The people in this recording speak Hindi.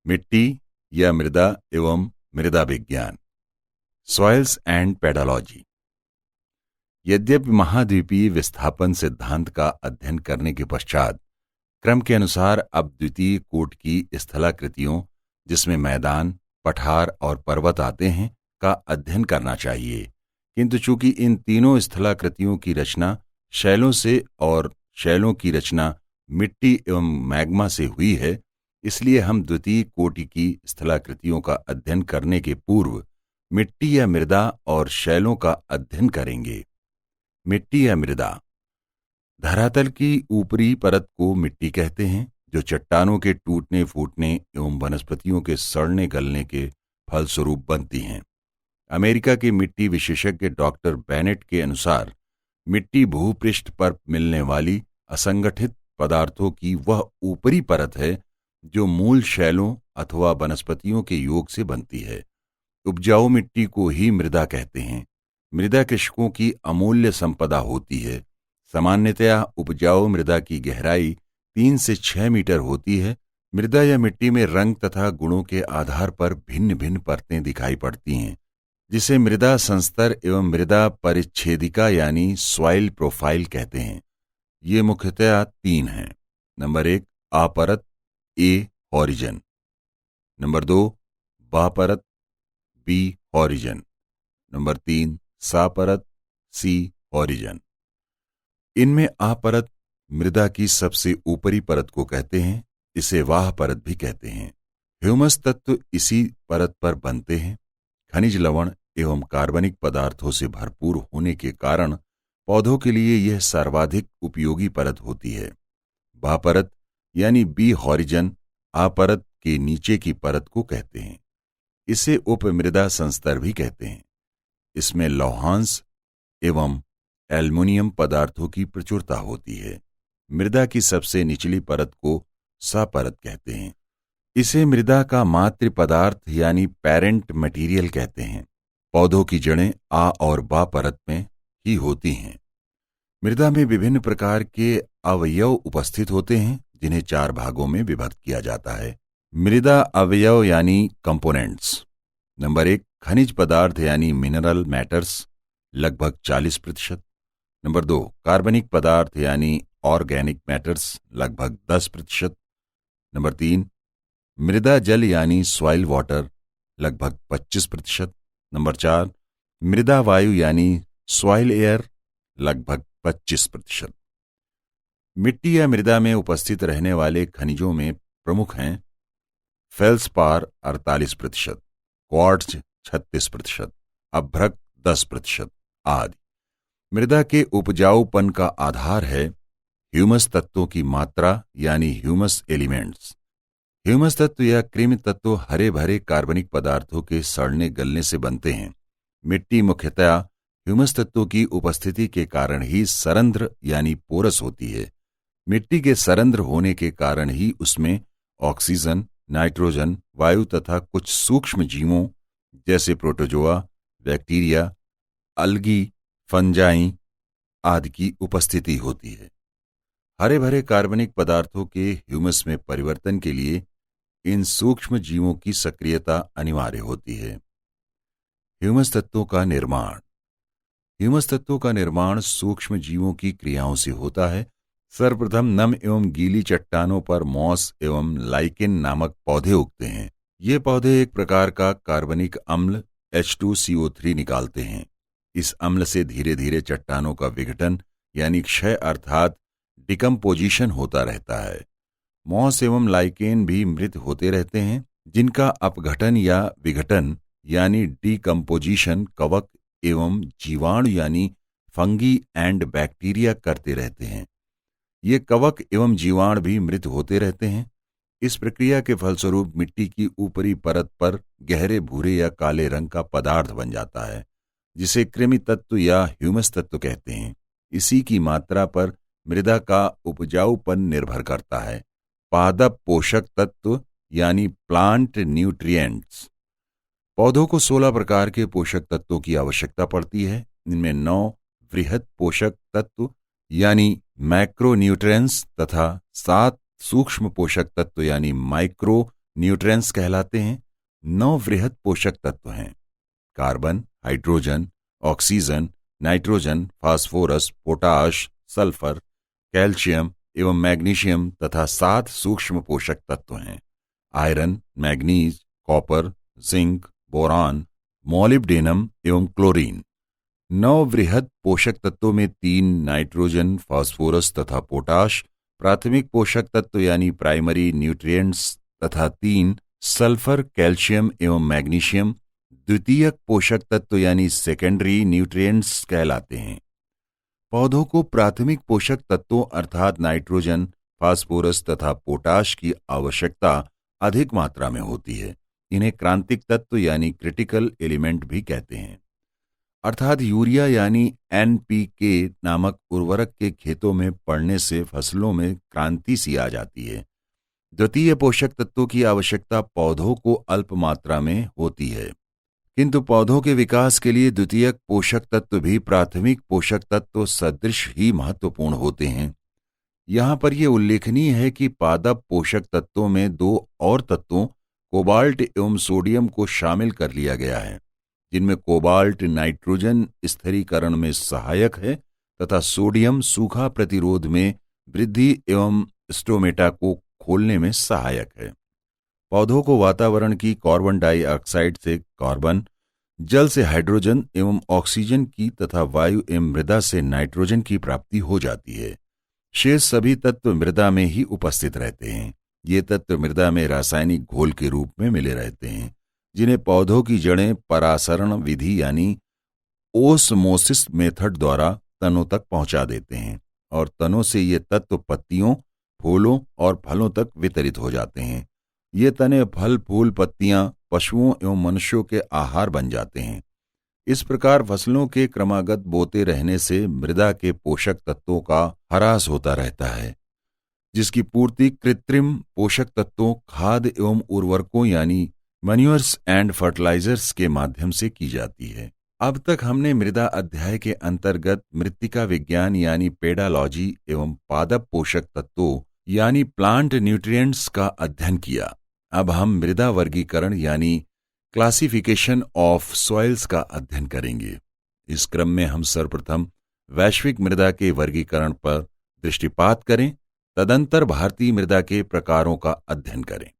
मिट्टी या मृदा एवं मृदा विज्ञान, सॉइल्स एंड पेडोलॉजी। यद्यपि महाद्वीपीय विस्थापन सिद्धांत का अध्ययन करने के पश्चात क्रम के अनुसार अब द्वितीय कोट की स्थलाकृतियों, जिसमें मैदान, पठार और पर्वत आते हैं, का अध्ययन करना चाहिए, किंतु चूंकि इन तीनों स्थलाकृतियों की रचना शैलों से और शैलों की रचना मिट्टी एवं मैग्मा से हुई है, इसलिए हम द्वितीय कोटि की स्थलाकृतियों का अध्ययन करने के पूर्व मिट्टी या मृदा और शैलों का अध्ययन करेंगे। मिट्टी या मृदा। धरातल की ऊपरी परत को मिट्टी कहते हैं, जो चट्टानों के टूटने फूटने एवं वनस्पतियों के सड़ने गलने के फलस्वरूप बनती हैं। अमेरिका के मिट्टी विशेषज्ञ डॉक्टर बेनेट के अनुसार मिट्टी भूपृष्ठ पर मिलने वाली असंगठित पदार्थों की वह ऊपरी परत है जो मूल शैलों अथवा वनस्पतियों के योग से बनती है। उपजाऊ मिट्टी को ही मृदा कहते हैं। मृदा कृषकों की अमूल्य संपदा होती है। सामान्यतया उपजाऊ मृदा की गहराई 3 से 6 मीटर होती है। मृदा या मिट्टी में रंग तथा गुणों के आधार पर भिन्न भिन्न परतें दिखाई पड़ती हैं, जिसे मृदा संस्तर एवं मृदा परिच्छेदिका यानी सॉइल प्रोफाइल कहते हैं। ये मुख्यतया 3 हैं। नंबर 1 आ परत, ए हॉरिजन। नंबर 2 बा परत, बी हॉरिजन। नंबर 3 सा परत, सी हॉरिजन। इनमें आ परत मृदा की सबसे ऊपरी परत को कहते हैं। इसे वाह परत भी कहते हैं। ह्यूमस तत्व इसी परत पर बनते हैं। खनिज लवण एवं कार्बनिक पदार्थों से भरपूर होने के कारण पौधों के लिए यह सर्वाधिक उपयोगी परत होती है। बा परत यानी बी हॉरिजन आ परत के नीचे की परत को कहते हैं। इसे उपमृदा संस्तर भी कहते हैं। इसमें लौहांश एवं एल्युमिनियम पदार्थों की प्रचुरता होती है। मृदा की सबसे निचली परत को सा परत कहते हैं। इसे मृदा का मातृ पदार्थ यानी पेरेंट मटेरियल कहते हैं। पौधों की जड़ें आ और बा परत में ही होती हैं। मृदा में विभिन्न प्रकार के अवयव उपस्थित होते हैं, जिन्हें 4 भागों में विभक्त किया जाता है। मृदा अवयव यानी कंपोनेंट्स। नंबर 1 खनिज पदार्थ यानी मिनरल मैटर्स, लगभग 40%। नंबर 2 कार्बनिक पदार्थ यानी ऑर्गेनिक मैटर्स, लगभग 10%। नंबर 3 मृदा जल यानी सॉइल वाटर, लगभग 25%। नंबर 4 मृदा वायु यानी सॉइल एयर, लगभग 25%। मिट्टी या मृदा में उपस्थित रहने वाले खनिजों में प्रमुख हैं फेल्सपार 48%, क्वार्ट्ज 36%, अभ्रक 10% आदि। मृदा के उपजाऊपन का आधार है ह्यूमस तत्वों की मात्रा यानी ह्यूमस एलिमेंट्स। ह्यूमस तत्व या कृमि तत्व हरे भरे कार्बनिक पदार्थों के सड़ने गलने से बनते हैं। मिट्टी मुख्यतया ह्यूमस तत्वों की उपस्थिति के कारण ही सरंध्र यानी पोरस होती है। मिट्टी के सरंध्र होने के कारण ही उसमें ऑक्सीजन, नाइट्रोजन, वायु तथा कुछ सूक्ष्म जीवों जैसे प्रोटोजोआ, बैक्टीरिया, अलगी, फंजाई आदि की उपस्थिति होती है। हरे भरे कार्बनिक पदार्थों के ह्यूमस में परिवर्तन के लिए इन सूक्ष्म जीवों की सक्रियता अनिवार्य होती है। ह्यूमस तत्वों का निर्माण। ह्यूमस तत्वों का निर्माण सूक्ष्म जीवों की क्रियाओं से होता है। सर्वप्रथम नम एवं गीली चट्टानों पर मॉस एवं लाइकेन नामक पौधे उगते हैं। ये पौधे एक प्रकार का कार्बनिक अम्ल H2CO3 निकालते हैं। इस अम्ल से धीरे धीरे चट्टानों का विघटन यानी क्षय अर्थात डिकम्पोजिशन होता रहता है। मॉस एवं लाइकेन भी मृत होते रहते हैं, जिनका अपघटन या विघटन यानी डिकम्पोजिशन कवक एवं जीवाणु यानी फंगी एंड बैक्टीरिया करते रहते हैं। ये कवक एवं जीवाणु भी मृत होते रहते हैं। इस प्रक्रिया के फलस्वरूप मिट्टी की ऊपरी परत पर गहरे भूरे या काले रंग का पदार्थ बन जाता है, जिसे कृमि तत्व या ह्यूमस तत्व कहते हैं। इसी की मात्रा पर मृदा का उपजाऊपन निर्भर करता है। पादप पोषक तत्व यानी प्लांट न्यूट्रिएंट्स। पौधों को 16 प्रकार के पोषक तत्वों की आवश्यकता पड़ती है। इनमें 9 वृहद पोषक तत्व यानी मैक्रो न्यूट्रिएंट्स तथा 7 सूक्ष्म पोषक तत्व यानी माइक्रो न्यूट्रिएंट्स कहलाते हैं। 9 वृहद पोषक तत्व हैं: carbon, hydrogen, oxygen, nitrogen, phosphorus, potash, sulphur, calcium एवं मैग्नीशियम तथा 7 सूक्ष्म पोषक तत्व हैं: iron, manganese, copper, zinc, boron, molybdenum एवं क्लोरीन। 9 वृहद पोषक तत्वों में 3 नाइट्रोजन, फास्फोरस तथा पोटाश प्राथमिक पोषक तत्व यानी प्राइमरी न्यूट्रिएंट्स तथा 3 सल्फर, कैल्शियम एवं मैग्नीशियम द्वितीयक पोषक तत्व यानी सेकेंडरी न्यूट्रिएंट्स कहलाते हैं। पौधों को प्राथमिक पोषक तत्वों अर्थात नाइट्रोजन, फास्फोरस तथा पोटाश की आवश्यकता अधिक मात्रा में होती है। इन्हें क्रांतिक तत्व यानी क्रिटिकल एलिमेंट भी कहते हैं। अर्थात यूरिया यानी NPK नामक उर्वरक के खेतों में पड़ने से फसलों में क्रांति सी आ जाती है। द्वितीय पोषक तत्वों की आवश्यकता पौधों को अल्प मात्रा में होती है, किंतु पौधों के विकास के लिए द्वितीयक पोषक तत्व भी प्राथमिक पोषक तत्व सदृश ही महत्वपूर्ण होते हैं। यहाँ पर यह उल्लेखनीय है कि पादप पोषक तत्वों में 2 और तत्वों कोबाल्ट एवं सोडियम को शामिल कर लिया गया है, जिनमें कोबाल्ट नाइट्रोजन स्थिरीकरण में सहायक है तथा सोडियम सूखा प्रतिरोध में वृद्धि एवं स्टोमेटा को खोलने में सहायक है। पौधों को वातावरण की कार्बन डाइऑक्साइड से कार्बन, जल से हाइड्रोजन एवं ऑक्सीजन की तथा वायु एवं मृदा से नाइट्रोजन की प्राप्ति हो जाती है। शेष सभी तत्व मृदा में ही उपस्थित रहते हैं। ये तत्व मृदा में रासायनिक घोल के रूप में मिले रहते हैं, जिन्हें पौधों की जड़ें परासरण विधि यानी ओस्मोसिस मेथड द्वारा तनों तक पहुंचा देते हैं और तनों से ये तत्व पत्तियों, फूलों और फलों तक वितरित हो जाते हैं। ये तने फल, फूल, पत्तियां पशुओं एवं मनुष्यों के आहार बन जाते हैं। इस प्रकार फसलों के क्रमागत बोते रहने से मृदा के पोषक तत्वों का ह्रास होता रहता है, जिसकी पूर्ति कृत्रिम पोषक तत्वों, खाद एवं उर्वरकों यानी मैन्योर्स एंड फर्टिलाइजर्स के माध्यम से की जाती है। अब तक हमने मृदा अध्याय के अंतर्गत मृत्तिका विज्ञान यानी पेडालॉजी एवं पादप पोषक तत्वों यानी प्लांट न्यूट्रिएंट्स का अध्ययन किया। अब हम मृदा वर्गीकरण यानी क्लासिफिकेशन ऑफ सॉइल्स का अध्ययन करेंगे। इस क्रम में हम सर्वप्रथम वैश्विक मृदा के वर्गीकरण पर दृष्टिपात करें, तदंतर भारतीय मृदा के प्रकारों का अध्ययन करें।